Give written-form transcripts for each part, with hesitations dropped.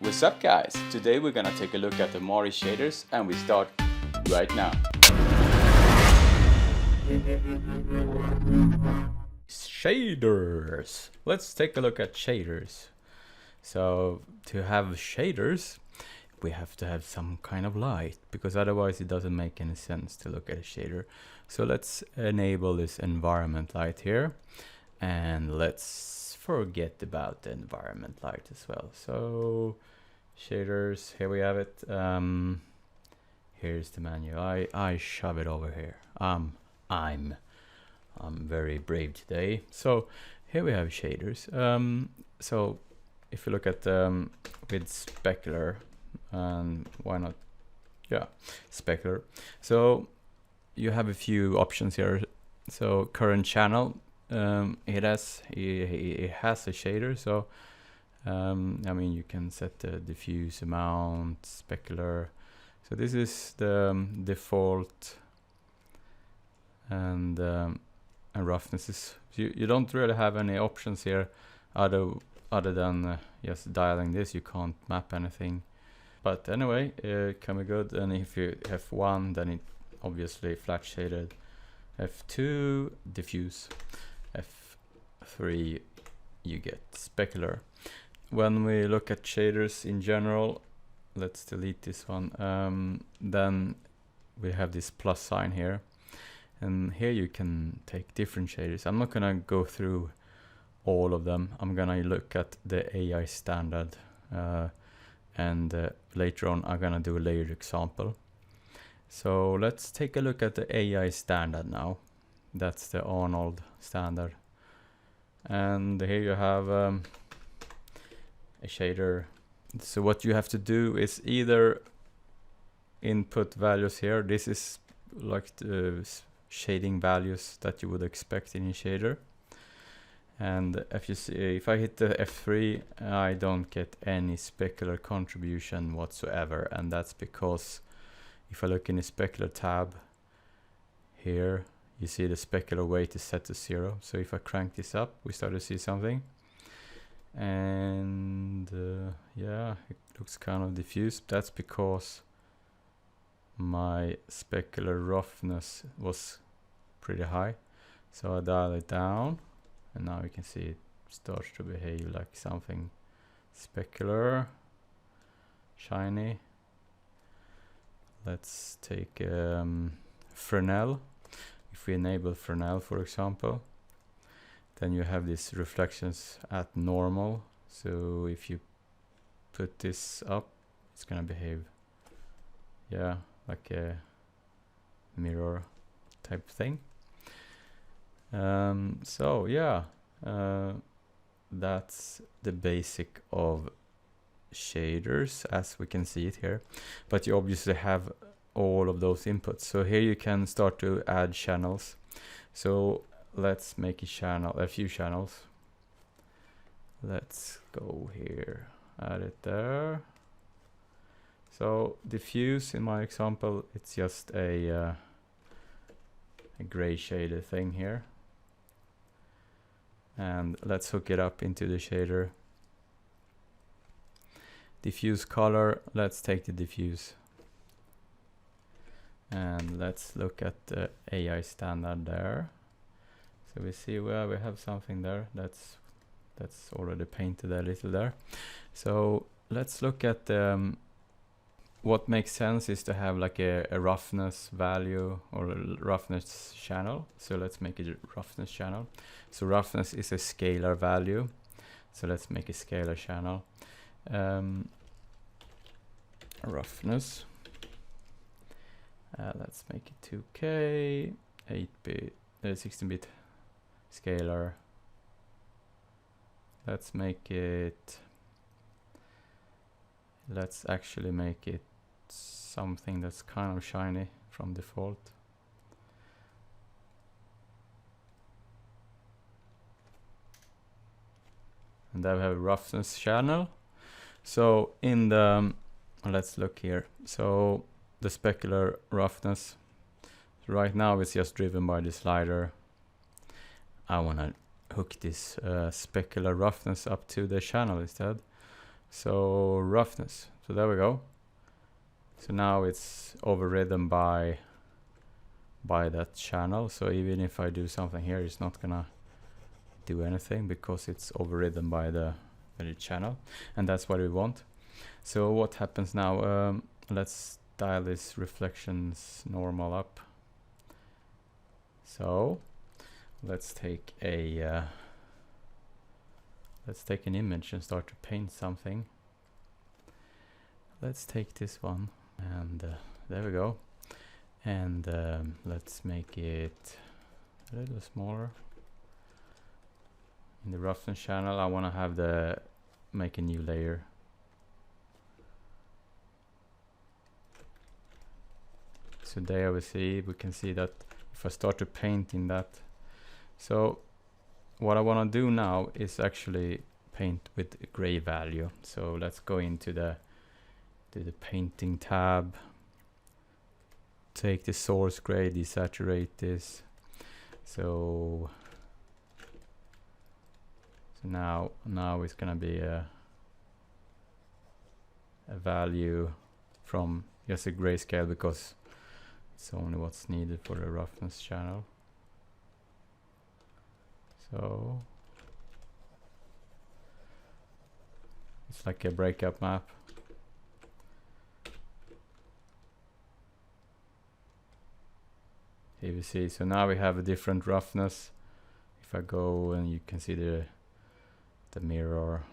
What's up guys? Today we're gonna take a look at the Mari shaders and we start right now. Shaders. Let's take a look at shaders. So to have shaders we have to have some kind of light, because otherwise it doesn't make any sense to look at a shader. So let's enable this environment light here, and let's forget about the environment light as well. So shaders, here we have it. Here's the menu. I shove it over here. I'm very brave today. So here we have shaders. So if you look at with specular, and why not, yeah, specular. So you have a few options here. So current channel, it has a shader. So I mean, you can set the diffuse amount, specular. So this is the default, and roughness is, you don't really have any options here other than just dialing this. You can't map anything. But anyway, it can be good. And if you have F1, then it obviously flat shaded. F2, diffuse. F3, you get specular. When we look at shaders in general, let's delete this one. Then we have this plus sign here. And here you can take different shaders. I'm not gonna go through all of them. I'm gonna look at the AI standard. And later on I'm gonna do a layered example. So let's take a look at the AI standard now. That's the Arnold standard, and here you have a shader. So what you have to do is either input values here. This is like the shading values that you would expect in a shader. And if you see, if I hit the F3, I don't get any specular contribution whatsoever, and that's because if I look in the specular tab here, you see the specular weight is set to 0. So if I crank this up, we start to see something, and yeah, it looks kind of diffuse. That's because my specular roughness was pretty high, so I dial it down. And now you can see it starts to behave like something specular, shiny. Let's take Fresnel. If we enable Fresnel, for example, then you have these reflections at normal. So if you put this up, it's gonna behave, yeah, like a mirror type thing. So yeah, that's the basic of shaders as we can see it here, but you obviously have all of those inputs. So here you can start to add channels. So let's make a few channels. Let's go here, add it there. So diffuse, in my example, it's just a gray shaded thing here. And let's hook it up into the shader. Diffuse color, let's take the diffuse. And let's look at the AI standard there. So we see, well, we have something there that's already painted a little there. So let's look at what makes sense is to have like a roughness value or a roughness channel. So let's make it a roughness channel. So roughness is a scalar value. So let's make a scalar channel. Roughness. Let's make it 2K, 8-bit, 16-bit scalar. Let's make it. Let's actually make it something that's kind of shiny from default. And then we have a roughness channel. So in the, let's look here. So the specular roughness, right now it's just driven by the slider. I want to hook this specular roughness up to the channel instead. So roughness. So there we go. So now it's overridden by that channel. So even if I do something here, it's not gonna do anything because it's overridden by the channel, and that's what we want. So what happens now? Let's dial this reflections normal up. So let's take an image and start to paint something. Let's take this one, and there we go. And let's make it a little smaller. In the roughness channel, I want to have make a new layer. So there we can see that if I start to paint in that. So what I want to do now is actually paint with a gray value. So let's go into the painting tab. Take the source gray, desaturate this. So now it's gonna be a value from just a grayscale because it's only what's needed for the roughness channel. So it's like a breakup map. Here we see, so now we have a different roughness. If I go and you can see the mirror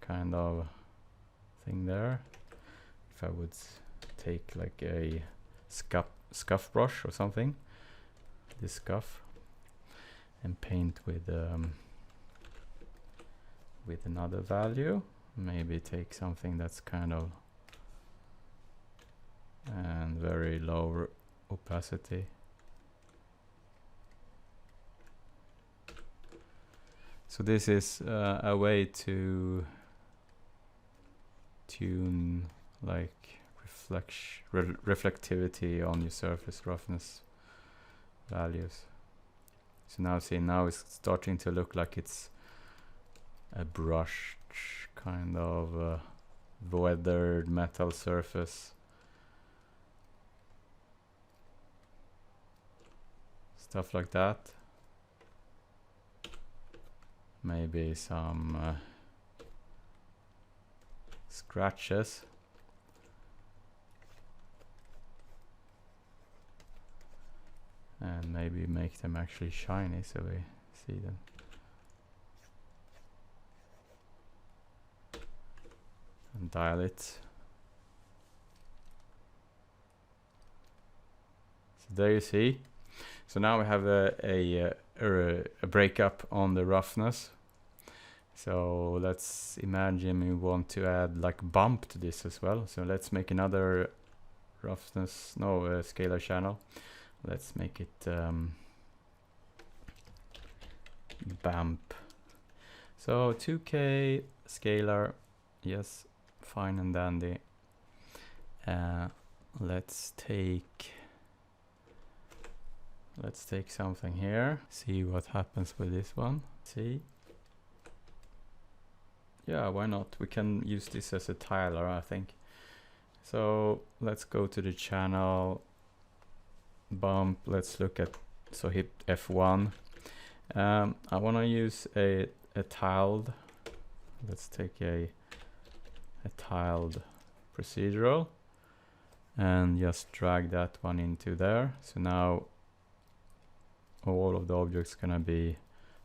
kind of thing there. If I would take like a scuff brush or something, this scuff, and paint with another value, maybe take something that's kind of and very low opacity. So this is a way to tune like reflectivity on your surface roughness values. So now see, now it's starting to look like it's a brushed kind of weathered metal surface. Stuff like that. Maybe some scratches. And maybe make them actually shiny so we see them. And dial it. So there you see. So now we have a breakup on the roughness. So let's imagine we want to add like bump to this as well. So let's make another roughness, scalar channel. Let's make it bump. So 2K scalar, yes, fine and dandy. Let's take something here. See what happens with this one. See? Yeah, why not? We can use this as a tiler, I think. So let's go to the channel bump. Let's look at, so hit F1. I want to use a tiled. Let's take a tiled procedural and just drag that one into there. So now all of the objects gonna be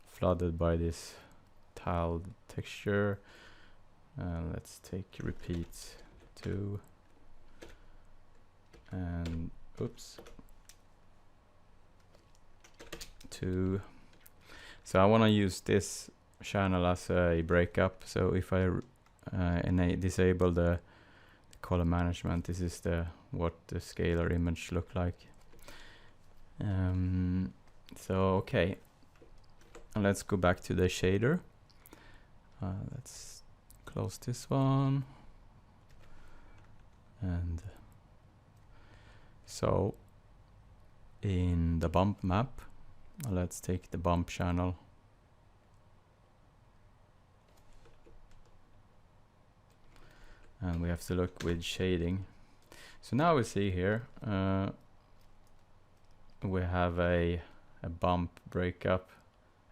flooded by this tiled texture. Let's take repeat 2 and oops 2. So I want to use this channel as a breakup. So if I disable the color management, this is what the scalar image look like. So okay, let's go back to the shader. Let's close this one, and so in the bump map, let's take the bump channel. and we have to look with shading. So now we see here we have a bump breakup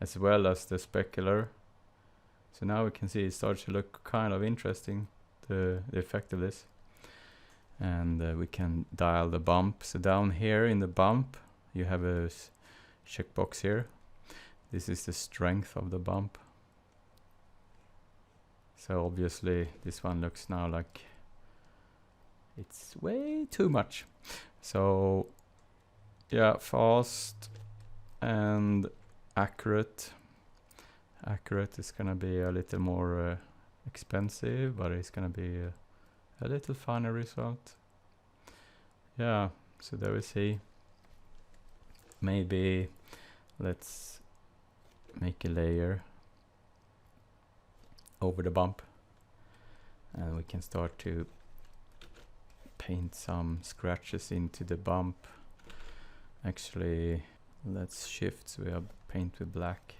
as well as the specular. So now we can see it starts to look kind of interesting, the effect of this. And we can dial the bump. So down here in the bump you have a checkbox here. This is the strength of the bump. So obviously this one looks now like it's way too much. So yeah, fast and accurate. Accurate is gonna be a little more expensive, but it's gonna be a little funner result. Yeah, so there we see. Maybe let's make a layer over the bump, and we can start to paint some scratches into the bump. Actually, let's shift so we have paint with black.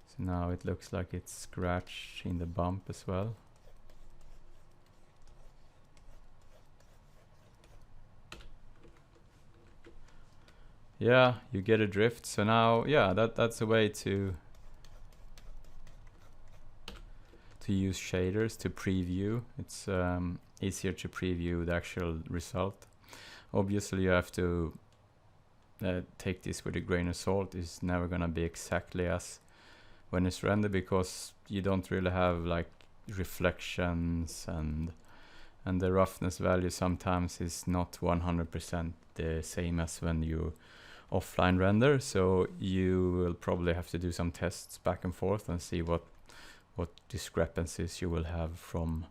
So now it looks like it's scratched in the bump as well. Yeah, you get a drift. So now, yeah, that's a way to use shaders to preview. It's easier to preview the actual result. Obviously, you have to take this with a grain of salt. It's never gonna be exactly as when it's rendered, because you don't really have like reflections, and the roughness value sometimes is not 100% the same as when you offline render. So you will probably have to do some tests back and forth and see what discrepancies you will have from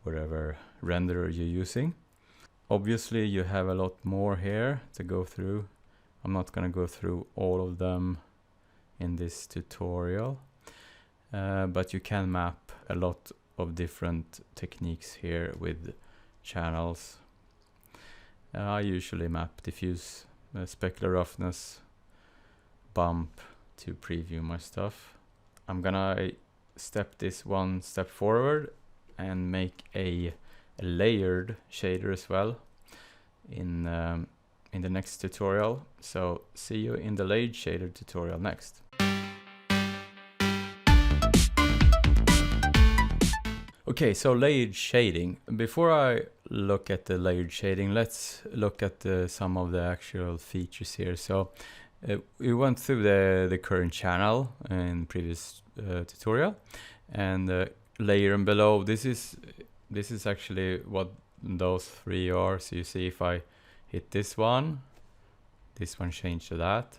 whatever renderer you're using. Obviously you have a lot more here to go through. I'm not going to go through all of them in this tutorial, but you can map a lot of different techniques here with channels. I usually map diffuse, specular roughness, bump to preview my stuff. I'm gonna step this one step forward and make a layered shader as well in the next tutorial. So see you in the layered shader tutorial next. Okay, so layered shading. Before I look at the layered shading, let's look at some of the actual features here. So we went through the current channel in previous tutorial, and layer and below. This is actually what those three are. So you see, if I hit this one changed to that.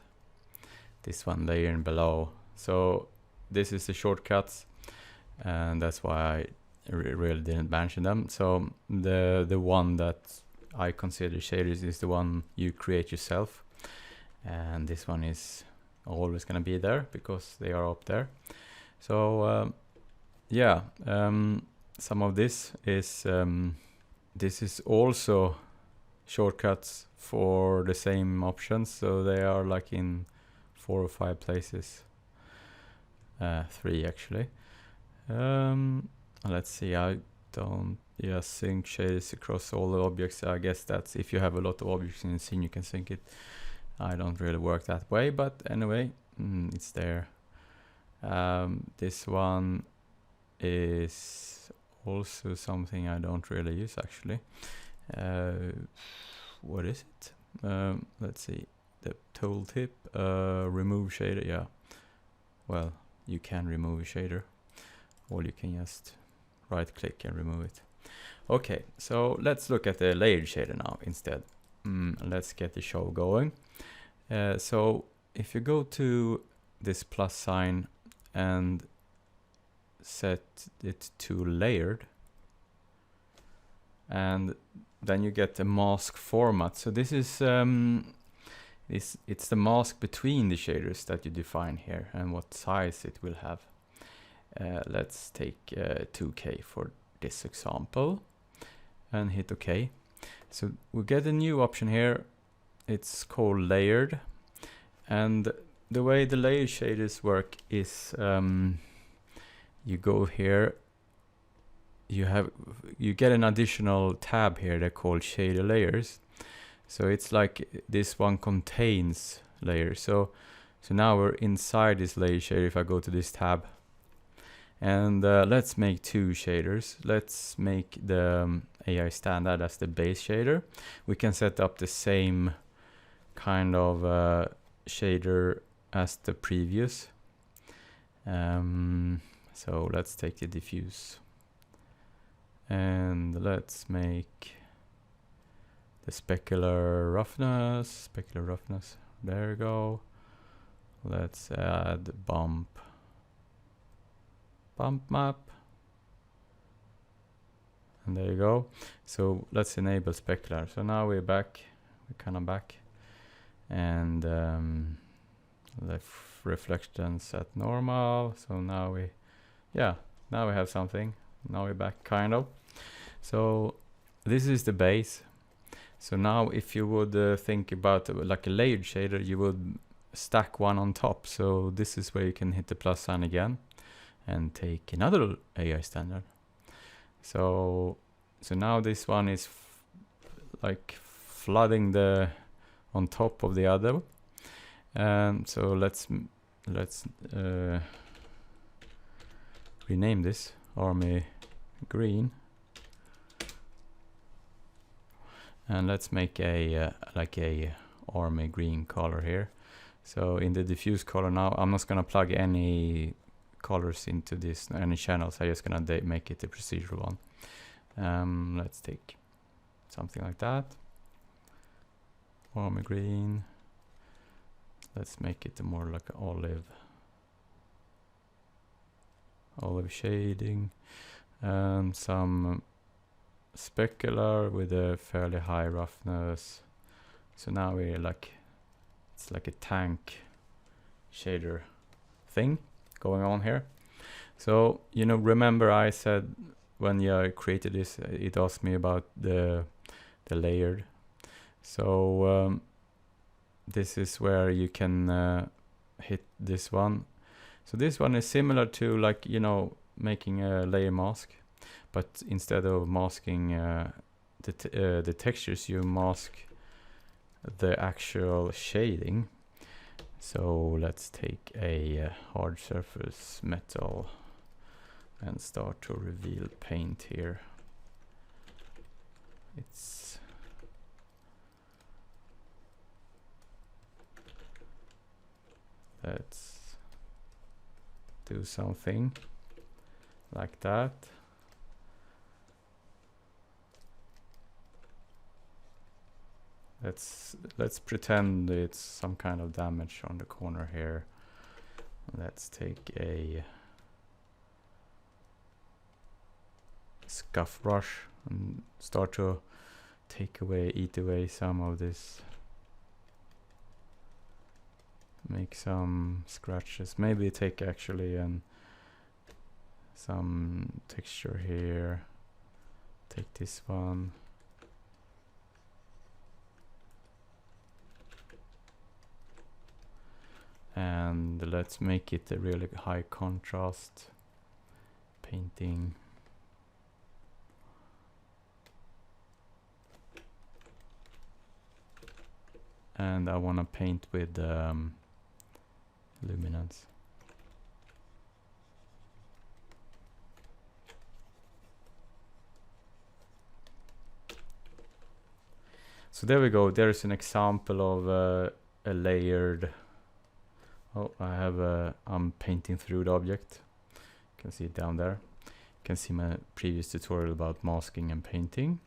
This one layer and below. So this is the shortcuts, and that's why I really didn't mention them. So the one that I consider shaders is the one you create yourself, and this one is always gonna be there because they are up there. So yeah, some of this is also shortcuts for the same options, so they are like in 4 or 5 places, 3 actually. Let's see, I don't sync shaders across all the objects. I guess that's if you have a lot of objects in the scene, you can sync it. I don't really work that way, but anyway, it's there. This one is also something I don't really use actually. What is it? Let's see, the tooltip, remove shader. Yeah, well, you can remove a shader, or you can just right click and remove it. Okay, so let's look at the layered shader now instead. Let's get the show going. So if you go to this plus sign and set it to layered, and then you get a mask format. So this is it's the mask between the shaders that you define here and what size it will have. Let's take 2K for this example and hit OK. So we get a new option here. It's called layered, and the way the layered shaders work is you go here, you get an additional tab here that called shader layers. So it's like this one contains layers. So now we're inside this layer shader. If I go to this tab, and let's make two shaders. Let's make the AI standard as the base shader. We can set up the same kind of shader as the previous. So let's take the diffuse. And let's make the specular roughness. There we go. Let's add bump map. And there you go. So let's enable specular. So now we're back. We're kind of back. And the reflections at normal. So now we have something. Now we're back, kind of. So this is the base. So now if you would think about like a layered shader, you would stack one on top. So this is where you can hit the plus sign again and take another AI standard. So now this one is like flooding the on top of the other. So let's rename this Army Green, and let's make a like a Army Green color here. So in the diffuse color now, I'm not gonna plug any colors into this, any channels. I'm just gonna make it a procedural one. Let's take something like that. Army Green. Let's make it more like an olive shading, and some specular with a fairly high roughness. So now we're like, it's like a tank shader thing going on here. So, you know, remember I said when I created this, it asked me about the layered. So this is where you can hit this one. So this one is similar to, like, you know, making a layer mask, but instead of masking the textures, you mask the actual shading. So let's take a hard surface metal and start to reveal paint here. Let's do something like that. Let's pretend it's some kind of damage on the corner here. Let's take a scuff brush and start to eat away some of this. Make some scratches. Maybe take actually some texture here. Take this one. And let's make it a really high contrast painting. And I want to paint with luminance. So there we go. There's an example of a layered. Oh, I'm painting through the object. You can see it down there. You can see my previous tutorial about masking and painting.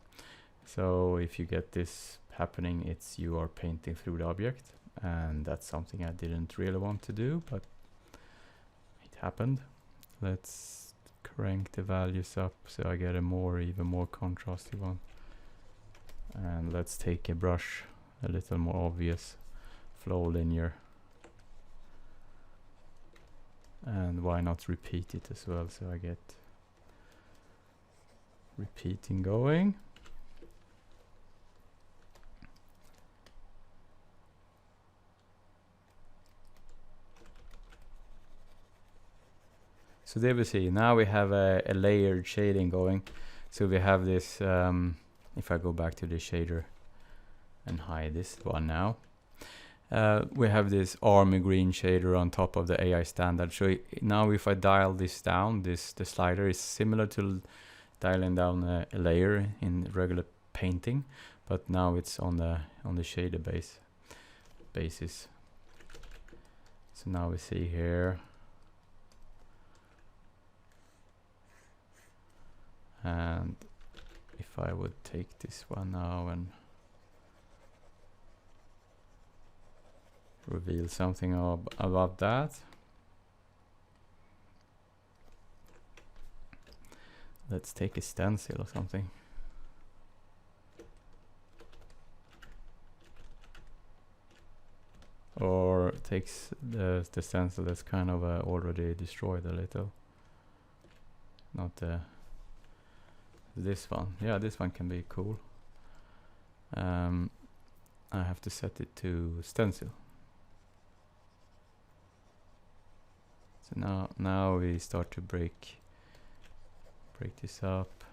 So if you get this happening, you are painting through the object, and that's something I didn't really want to do, but it happened. Let's crank the values up so I get even more contrasty one. And let's take a brush, a little more obvious, flow linear. And why not repeat it as well, so I get repeating going. So there we see, now we have a layered shading going. So we have this, if I go back to the shader and hide this one now, we have this army green shader on top of the AI standard. So now if I dial this down, the slider is similar to dialing down a layer in regular painting, but now it's on the shader basis. So now we see here, and if I would take this one now and reveal something about that. Let's take a stencil or something. Or takes the stencil that's kind of already destroyed a little. Not this one. Yeah, this one can be cool. I have to set it to stencil. So now we start to break this up.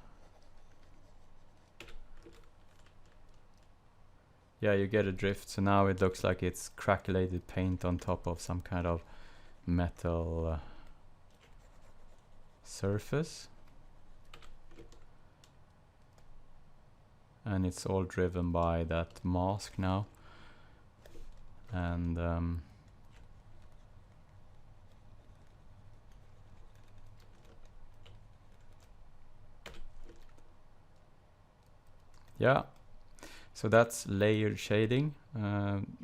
Yeah, you get a drift. So now it looks like it's crackulated paint on top of some kind of metal surface. And it's all driven by that mask now. And yeah, so that's layered shading,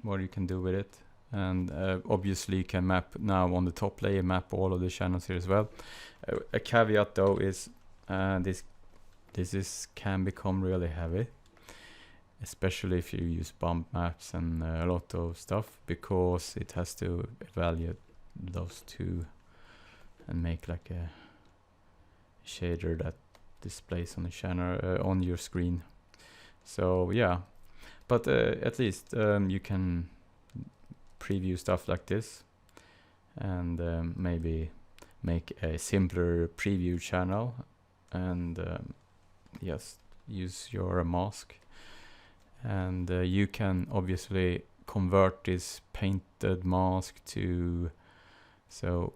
what you can do with it. And obviously you can map now on the top layer, map all of the channels here as well. A caveat though is this can become really heavy, especially if you use bump maps and a lot of stuff, because it has to evaluate those two and make like a shader that displays on the channel on your screen. So yeah, but at least you can preview stuff like this, and maybe make a simpler preview channel, and yes, use your mask. And you can obviously convert this painted mask to, so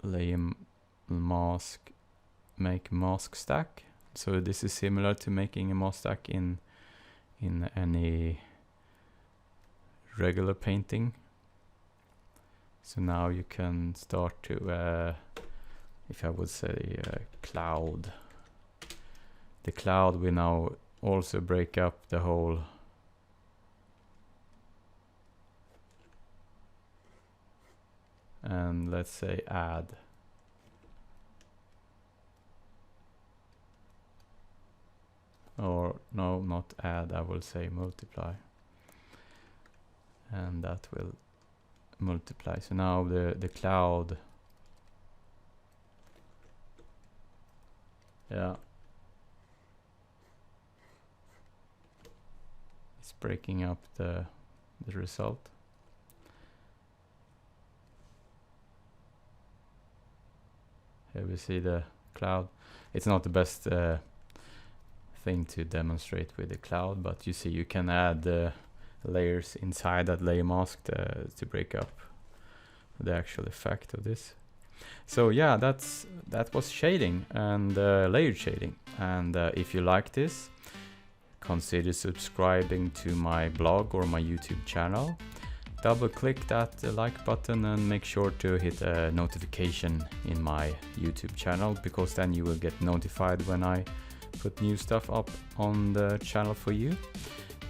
layer mask, make mask stack. So this is similar to making a mask stack in any regular painting. So now you can start to, if I would say cloud, the cloud will now also break up the whole and let's say add. Or no, not add, I will say multiply. And that will multiply. So now the cloud, yeah, it's breaking up the result. Here we see the cloud. It's not the best thing to demonstrate with the cloud, but you see you can add layers inside that layer mask to break up the actual effect of this. So yeah, that was shading and layered shading. And if you like this, consider subscribing to my blog or my YouTube channel. Double click that like button and make sure to hit a notification in my YouTube channel, because then you will get notified when I put new stuff up on the channel for you.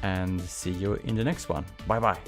And see you in the next one. Bye bye.